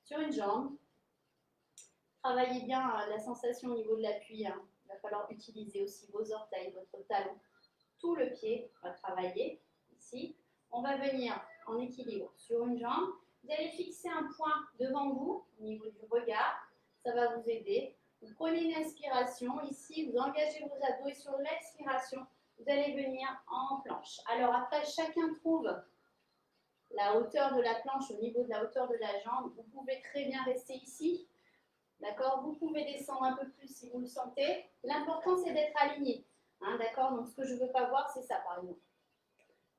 sur une jambe. Travaillez bien la sensation au niveau de l'appui. Hein. Il va falloir utiliser aussi vos orteils, votre talon. Tout le pied va travailler ici. On va venir en équilibre sur une jambe. Vous allez fixer un point devant vous, au niveau du regard. Ça va vous aider. Vous prenez une inspiration. Ici, vous engagez vos abdos et sur l'expiration, vous allez venir en planche. Alors après, chacun trouve la hauteur de la planche au niveau de la hauteur de la jambe. Vous pouvez très bien rester ici. D'accord? Vous pouvez descendre un peu plus si vous le sentez. L'important, c'est d'être aligné. Hein, d'accord? Donc, ce que je ne veux pas voir, c'est ça, par exemple.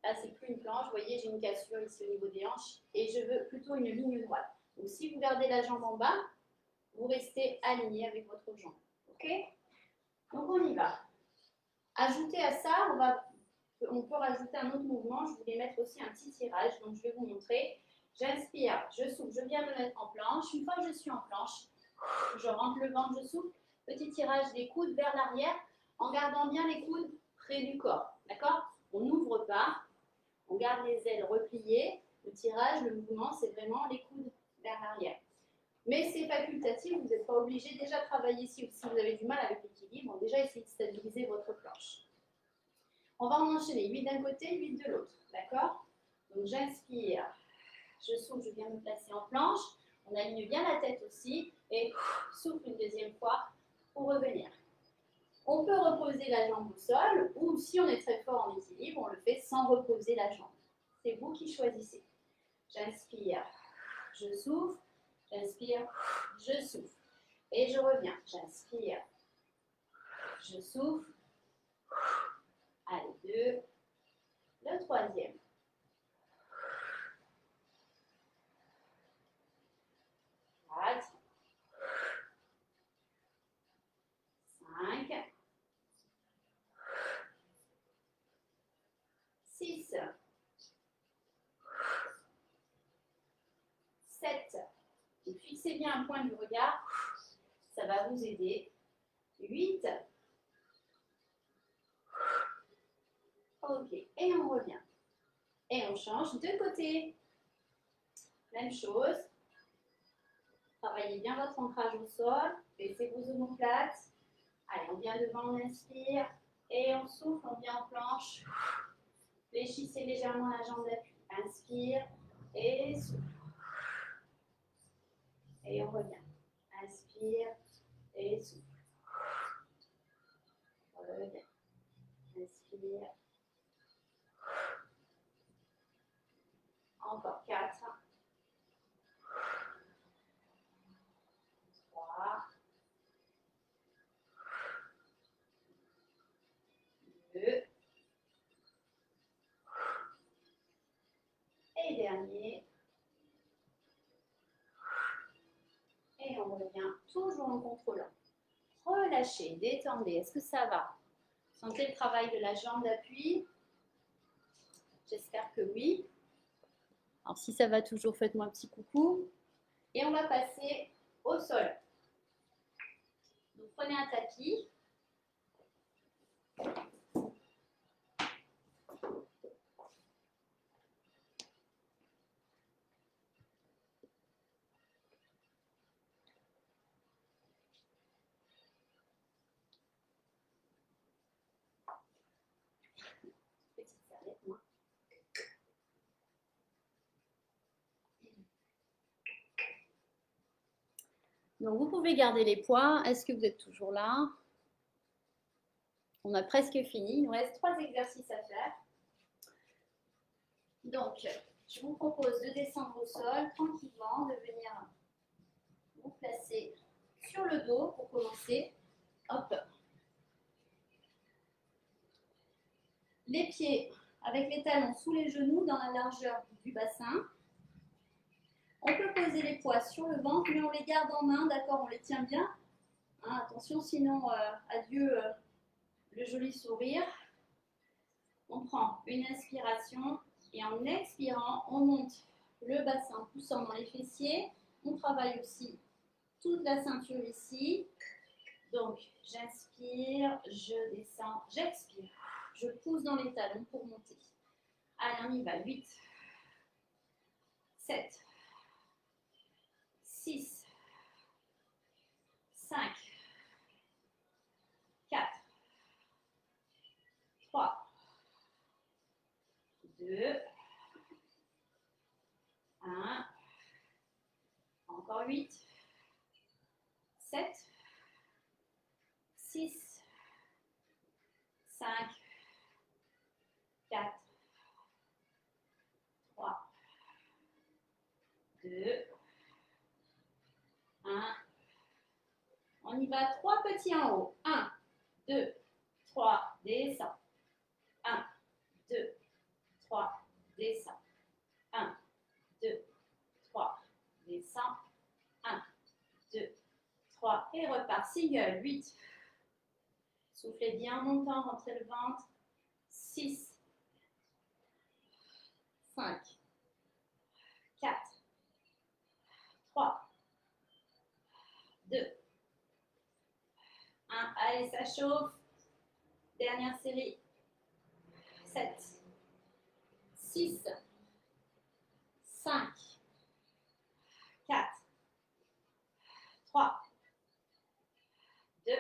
Là, c'est plus une planche. Vous voyez, j'ai une cassure ici au niveau des hanches. Et je veux plutôt une ligne droite. Donc, si vous gardez la jambe en bas, vous restez aligné avec votre jambe. OK? Donc, on y va. Ajouter à ça, on peut rajouter un autre mouvement. Je voulais mettre aussi un petit tirage. Donc, je vais vous montrer. J'inspire, je souffle. Je viens me mettre en planche. Une fois que je suis en planche, je rentre le ventre, je souffle. Petit tirage des coudes vers l'arrière en gardant bien les coudes près du corps. D'accord? On n'ouvre pas. On garde les ailes repliées. Le tirage, le mouvement, c'est vraiment les coudes vers l'arrière. Mais c'est facultatif, vous n'êtes pas obligé. Déjà travailler ici, si vous avez du mal avec l'équilibre, déjà essayez de stabiliser votre planche. On va en enchaîner 8 d'un côté, 8 de l'autre. D'accord? Donc j'inspire, je souffle, je viens me placer en planche. On aligne bien la tête aussi et souffle une deuxième fois pour revenir. On peut reposer la jambe au sol ou si on est très fort en équilibre, on le fait sans reposer la jambe. C'est vous qui choisissez. J'inspire, je souffle, j'inspire, je souffle. Et je reviens. J'inspire, je souffle. Allez, 2. Le troisième. 4. 5. 6. 7. Donc, fixez bien un point du regard. Ça va vous aider. 8. Ok. Et on revient. Et on change de côté. Même chose. Travaillez bien votre ancrage au sol. Laissez vos omoplates. Allez, on vient devant, on inspire. Et on souffle, on vient en planche. Fléchissez légèrement la jambe d'appui. Inspire et souffle. Et on revient. Inspire et souffle. Revient. Inspire. Encore 4. dernier. Et on revient toujours en contrôlant. Relâchez, détendez. Est-ce que ça va? Sentez le travail de la jambe d'appui? J'espère que oui. Alors si ça va toujours, faites-moi un petit coucou. Et on va passer au sol. Donc prenez un tapis. Petite serviette, moi. Donc vous pouvez garder les poids. Est-ce que vous êtes toujours là? On a presque fini. Il nous reste 3 exercices à faire. Donc, je vous propose de descendre au sol tranquillement, de venir vous placer sur le dos pour commencer. Hop. Les pieds avec les talons sous les genoux dans la largeur du bassin. On peut poser les poids sur le ventre, mais on les garde en main, d'accord? On les tient bien. Hein, attention, sinon, adieu le joli sourire. On prend une inspiration et en expirant, on monte le bassin en poussant dans les fessiers. On travaille aussi toute la ceinture ici. Donc, j'inspire, je descends, j'expire. Je pousse dans les talons pour monter. Allez, on y va. 8, 7, 6, 5, 4, 3, 2, 1. Encore 8, 7, 6, 5, 4, 3, 2, 1. On y va, 3 petits en haut. 1, 2, 3, descend. 1, 2, 3, descend. 1, 2, 3, descend. 1, 2, 3, et repart. Single, 8. Soufflez bien en montant, rentrez le ventre. 6, 5, 4, 3, 2, 1. Allez, ça chauffe. Dernière série. 7, 6, 5, 4, 3, 2,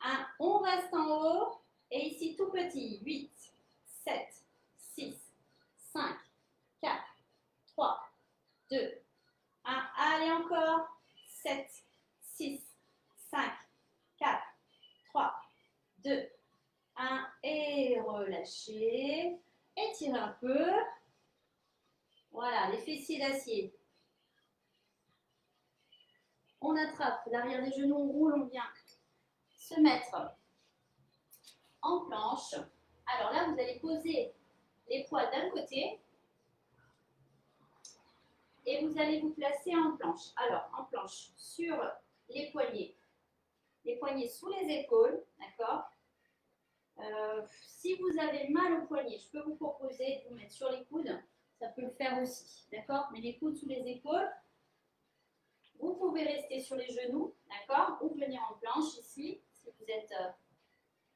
1. On reste en haut. Et ici, tout petit. 8, 7, 6, 5, 4, 3, 2, 1. Allez, encore. 7, 6, 5, 4, 3, 2, 1. Et relâchez. Étirez un peu. Voilà, les fessiers d'acier. On attrape l'arrière des genoux, on roule, on vient se mettre en planche. Alors là, vous allez poser les poids d'un côté et vous allez vous placer en planche. Alors, en planche sur les poignets sous les épaules, d'accord? Si vous avez mal au poignet, je peux vous proposer de vous mettre sur les coudes, ça peut le faire aussi, d'accord? Mais les coudes sous les épaules, vous pouvez rester sur les genoux, d'accord? Ou venir en planche ici,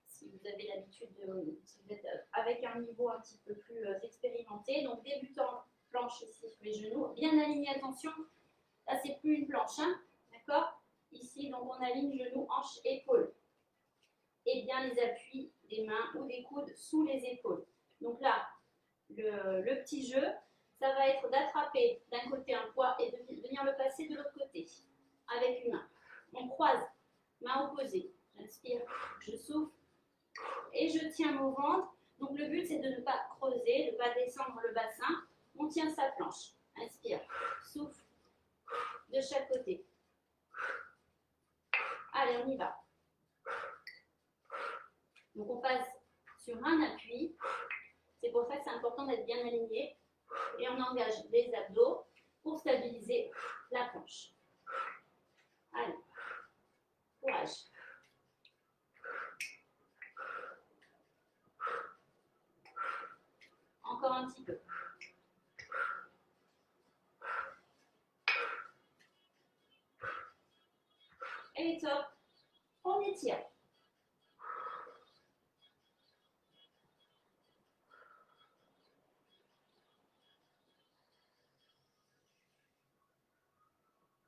si vous avez l'habitude si vous êtes avec un niveau un petit peu plus expérimenté. Donc débutant planche ici sur les genoux, bien aligné, attention, là c'est plus une planche, hein, d'accord? Ici, donc on aligne genoux, hanches, épaules. Et bien les appuis des mains ou des coudes sous les épaules. Donc là, le petit jeu, ça va être d'attraper d'un côté un poids et de venir le passer de l'autre côté avec une main. On croise, main opposée. J'inspire, je souffle et je tiens mon ventre. Donc le but c'est de ne pas creuser, de ne pas descendre le bassin. On tient sa planche. Inspire, souffle de chaque côté. Allez, on y va. Donc on passe sur un appui. C'est pour ça que c'est important d'être bien aligné. Et on engage les abdos pour stabiliser la planche. Allez, courage. Encore un petit peu. Et top. On étire.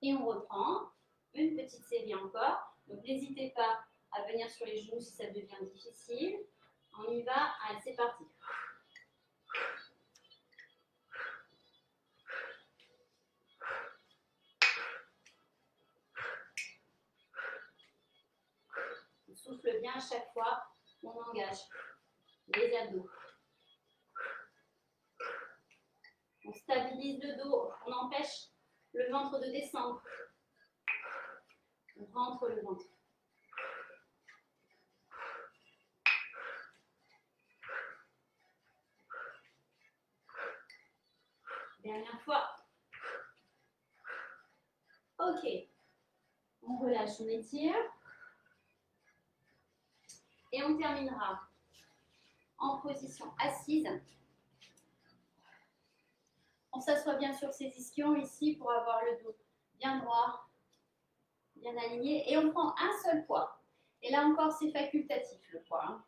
Et on reprend. Une petite série encore. Donc n'hésitez pas à venir sur les genoux si ça devient difficile. On y va. Allez, c'est parti. On souffle bien à chaque fois. On engage les abdos. On stabilise le dos. On empêche le ventre de descendre. On rentre le ventre. Dernière fois. Ok. On relâche, on étire. Et on terminera en position assise. On s'assoit bien sur ses ischions ici pour avoir le dos bien droit, bien aligné. Et on prend un seul poids. Et là encore, c'est facultatif le poids. Hein.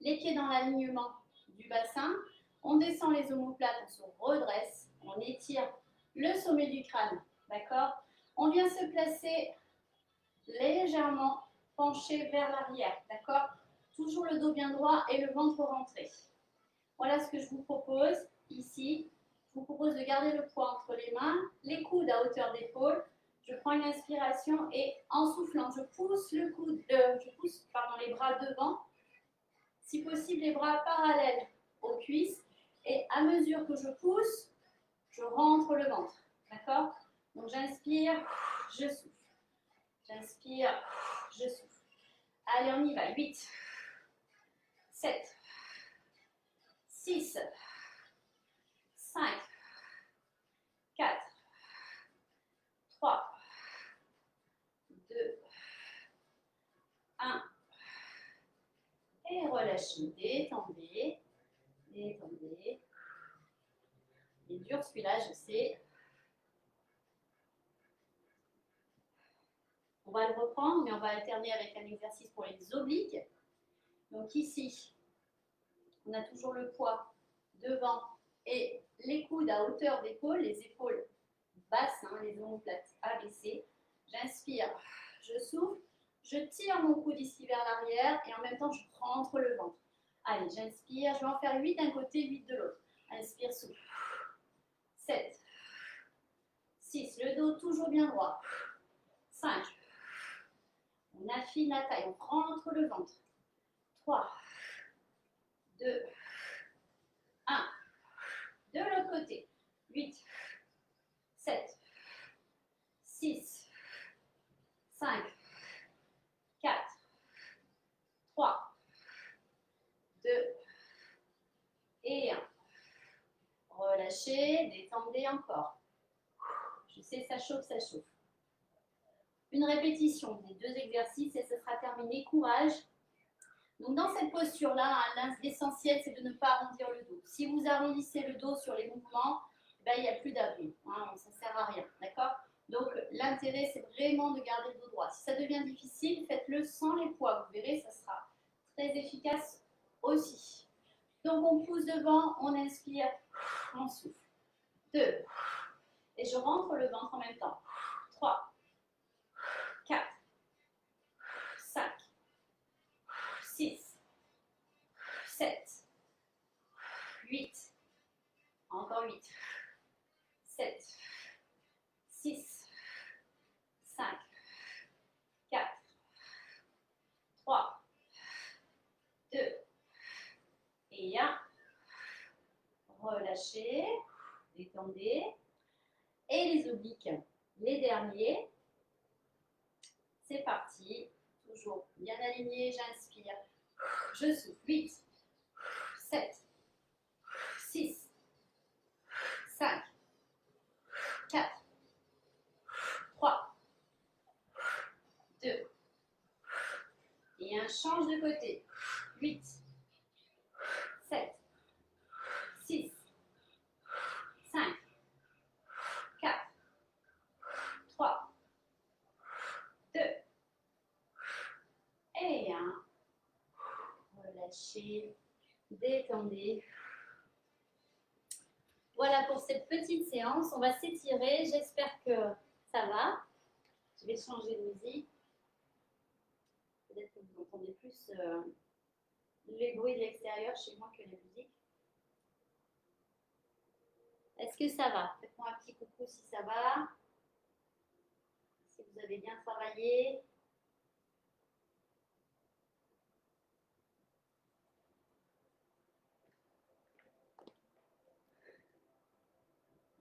Les pieds dans l'alignement du bassin. On descend les omoplates, on se redresse. On étire le sommet du crâne. D'accord? On vient se placer légèrement penché vers l'arrière. D'accord? Toujours le dos bien droit et le ventre rentré. Voilà ce que je vous propose ici. Je vous propose de garder le poids entre les mains, les coudes à hauteur d'épaule. Je prends une inspiration et en soufflant, je pousse les bras devant. Si possible, les bras parallèles aux cuisses. Et à mesure que je pousse, je rentre le ventre. D'accord? Donc j'inspire, je souffle. J'inspire, je souffle. Allez, on y va. 8, 7, 6, 5, 4, 3, 2, 1. Et relâchez, détendez, détendez. Il est dur celui-là, je sais. On va le reprendre, mais on va alterner avec un exercice pour les obliques. Donc ici, on a toujours le poids devant et les coudes à hauteur d'épaule, les épaules basses, hein, les omoplates abaissées. J'inspire, je souffle, je tire mon coude ici vers l'arrière et en même temps je rentre le ventre. Allez, j'inspire, je vais en faire 8 d'un côté, 8 de l'autre. Inspire, souffle. 7, 6, le dos toujours bien droit. 5, on affine la taille, on rentre le ventre. 3, 2, 1. De l'autre côté. 8, 7, 6, 5, 4, 3, 2 et 1. Relâchez, détendez encore. Je sais, ça chauffe, ça chauffe. Une répétition des 2 exercices et ce sera terminé. Courage. Donc dans cette posture-là, hein, l'essentiel c'est de ne pas arrondir le dos. Si vous arrondissez le dos sur les mouvements, ben, il n'y a plus d'abdos. Hein, ça ne sert à rien. D'accord? Donc l'intérêt c'est vraiment de garder le dos droit. Si ça devient difficile, faites-le sans les poids. Vous verrez, ça sera très efficace aussi. Donc on pousse devant, on inspire, on souffle. 2. Et je rentre le ventre en même temps. 3, 4, 5, 6, 7, 8, encore 8, 7, 6, 5, 4, 3, 2 et 1. Relâchez, détendez. Et les obliques, les derniers. C'est parti. Toujours bien aligné, j'inspire. Je souffle. 8, 7, 6, 5, 4, 3, 2. Et un change de côté. 8, 7, 6, 5, 4, 3, 2. Et 1. Relâchez, détendez. Voilà pour cette petite séance. On va s'étirer. J'espère que ça va. Je vais changer de musique. Peut-être que vous entendez plus les bruits de l'extérieur chez moi que la musique. Est-ce que ça va? Faites-moi un petit coucou si ça va. Si vous avez bien travaillé.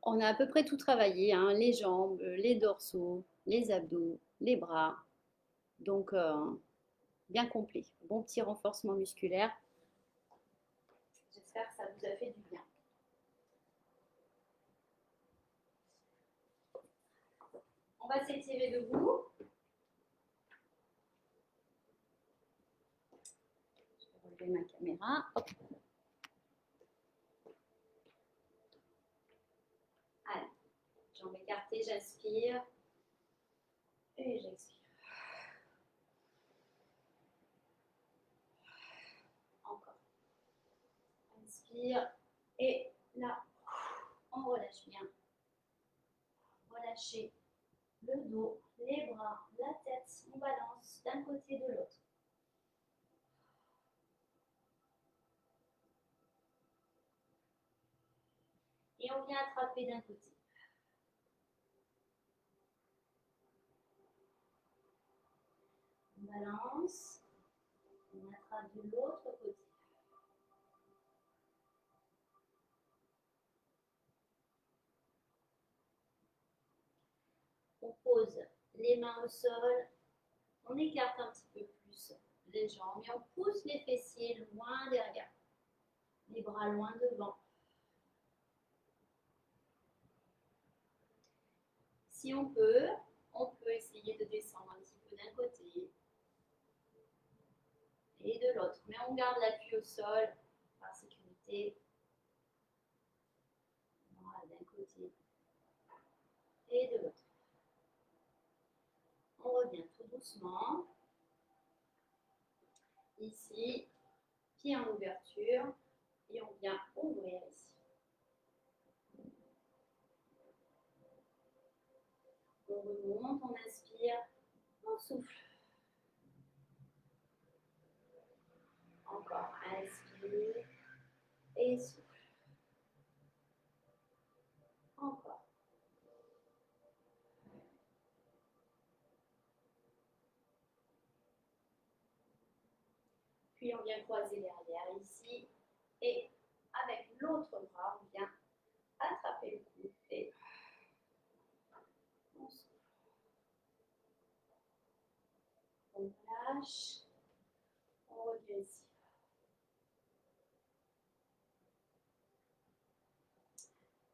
On a à peu près tout travaillé, hein, les jambes, les dorsaux, les abdos, les bras. Donc, bien complet. Bon petit renforcement musculaire. J'espère que ça vous a fait du bien. On va s'étirer debout. Je vais relever ma caméra. Hop. Allez, jambes écartées, j'inspire. Et j'expire. Encore. Inspire. Et là, on relâche bien. Relâchez le dos, les bras, la tête. On balance d'un côté de l'autre. Et on vient attraper d'un côté. On balance. On attrape de l'autre côté. On pose les mains au sol. On écarte un petit peu plus les jambes et on pousse les fessiers loin derrière. Les bras loin devant. Si on peut essayer de descendre un petit peu d'un côté et de l'autre. Mais on garde l'appui au sol par sécurité. Voilà, d'un côté et de l'autre. On revient tout doucement. Ici, pied en ouverture. Et on vient ouvrir ici. On remonte, on inspire, on souffle. Encore, inspire et souffle. Encore. Puis on vient croiser derrière ici. Et avec l'autre bras, on vient attraper le cou et on souffle. On lâche. On revient ici.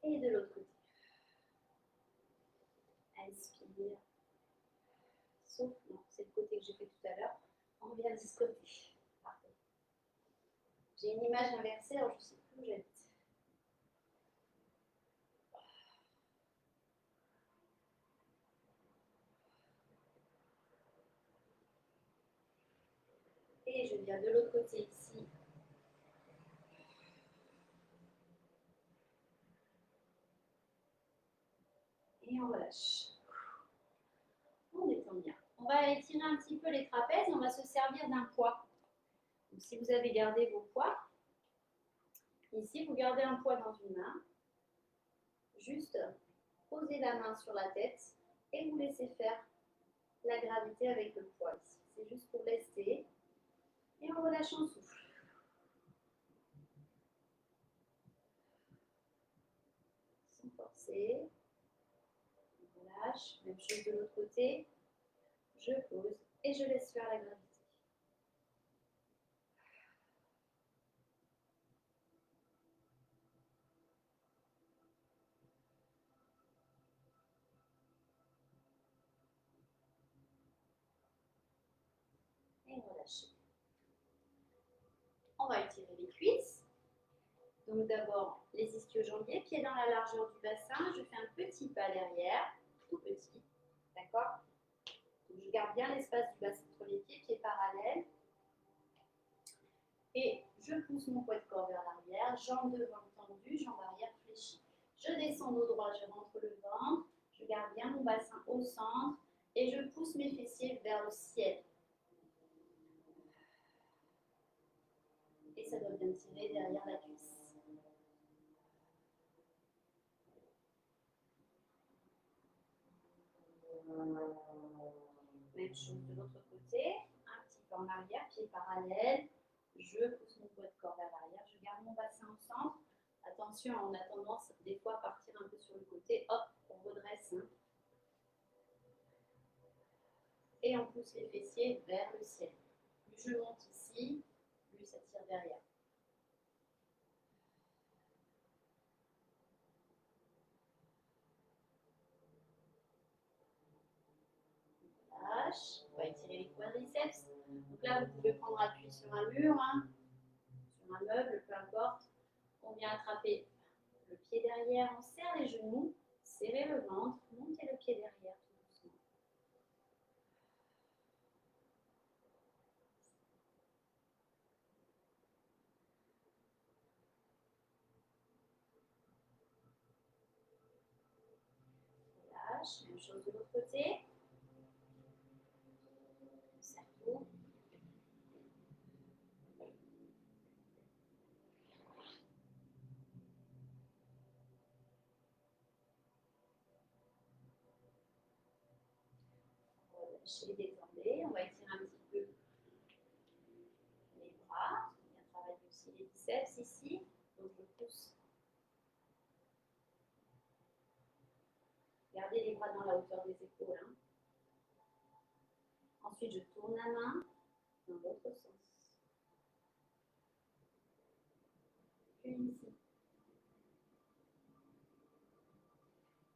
Et de l'autre côté. Inspire. Souffle. Non, c'est le côté que j'ai fait tout à l'heure. On revient de ce côté. Parfait. J'ai une image inversée, alors je ne sais plus où j'habite. Et je viens de l'autre côté ici. Et on relâche. On détend bien. On va étirer un petit peu les trapèzes. On va se servir d'un poids. Donc, si vous avez gardé vos poids, ici, vous gardez un poids dans une main. Juste posez la main sur la tête et vous laissez faire la gravité avec le poids ici. C'est juste pour rester. Et on relâche en souffle. Sans forcer. On relâche. Même chose de l'autre côté. Je pose et je laisse faire la gravité. relâcher. On va étirer les cuisses. Donc d'abord les ischio-jambiers, pieds dans la largeur du bassin. Je fais un petit pas derrière, tout petit, d'accord? Je garde bien l'espace du bassin entre les pieds, pieds parallèles. Et je pousse mon poids de corps vers l'arrière, jambes devant tendues, jambes arrière fléchies. Je descends dos droit, je rentre le ventre, je garde bien mon bassin au centre et je pousse mes fessiers vers le ciel. Et ça doit bien tirer derrière la cuisse. Même chose de l'autre côté, un petit peu en arrière, pied parallèle. Je pousse mon poids de corps vers l'arrière, je garde mon bassin au centre. Attention, on a tendance des fois à partir un peu sur le côté. Hop, on redresse. Hein. Et on pousse les fessiers vers le ciel. Plus je monte ici, plus ça tire derrière. Lâche, on va étirer les quadriceps. Donc là, vous pouvez prendre appui sur un mur, hein, sur un meuble, peu importe. On vient attraper le pied derrière, on serre les genoux, serrez le ventre, montez le pied derrière tout doucement. Lâche, même chose de l'autre côté. On serre tout. Relâchez, détendez, on va étirer un petit peu les bras. On vient travailler aussi les biceps ici. Donc je pousse. Gardez les bras dans la hauteur des épaules. Hein. Ensuite, je tourne la main dans l'autre sens. Puis ici.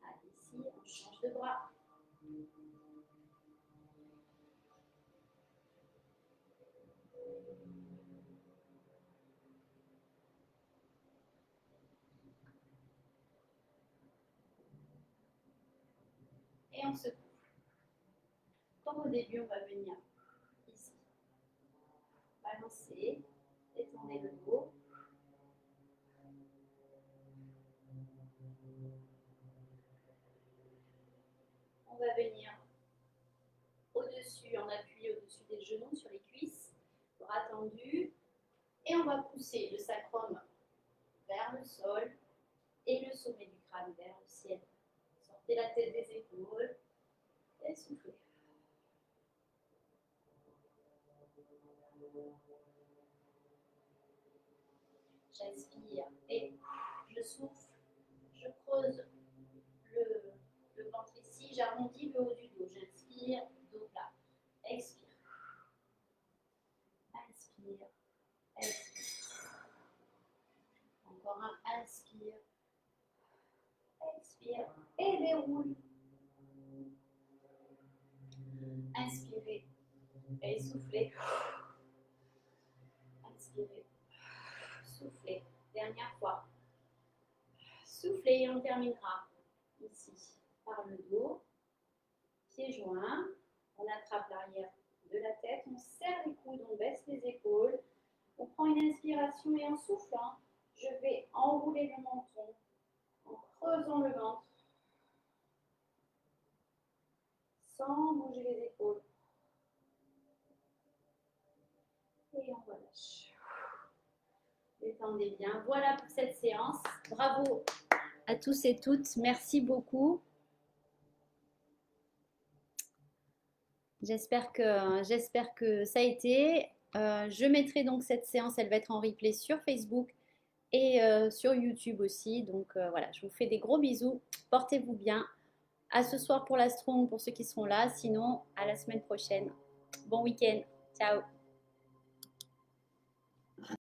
Allez, ici, on change de bras. Et on se couvre. Comme au début, on va venir ici. Balancer, étendez le dos. On va venir au-dessus, en appui au-dessus des genoux, sur les cuisses, bras tendus. Et on va pousser le sacrum vers le sol et le sommet du crâne vers le ciel. Sortez la tête des épaules et soufflez. J'inspire et je souffle. Je creuse le ventre ici. J'arrondis le haut du dos. J'inspire, dos plat. Expire. Inspire. Expire. Encore un inspire. Expire et déroule. Inspirez et soufflez. Inspirez. Soufflez. Dernière fois. Soufflez et on terminera ici par le dos. Pieds joints. On attrape l'arrière de la tête. On serre les coudes. On baisse les épaules. On prend une inspiration et en soufflant, je vais enrouler le menton en creusant le ventre sans bouger les épaules. Et on relâche. Détendez bien. Voilà pour cette séance. Bravo à tous et toutes. Merci beaucoup. J'espère que ça a été. Je mettrai donc cette séance, elle va être en replay sur Facebook et sur YouTube aussi. Donc voilà, je vous fais des gros bisous. Portez-vous bien. À ce soir pour la strong, pour ceux qui seront là. Sinon, à la semaine prochaine. Bon week-end. Ciao.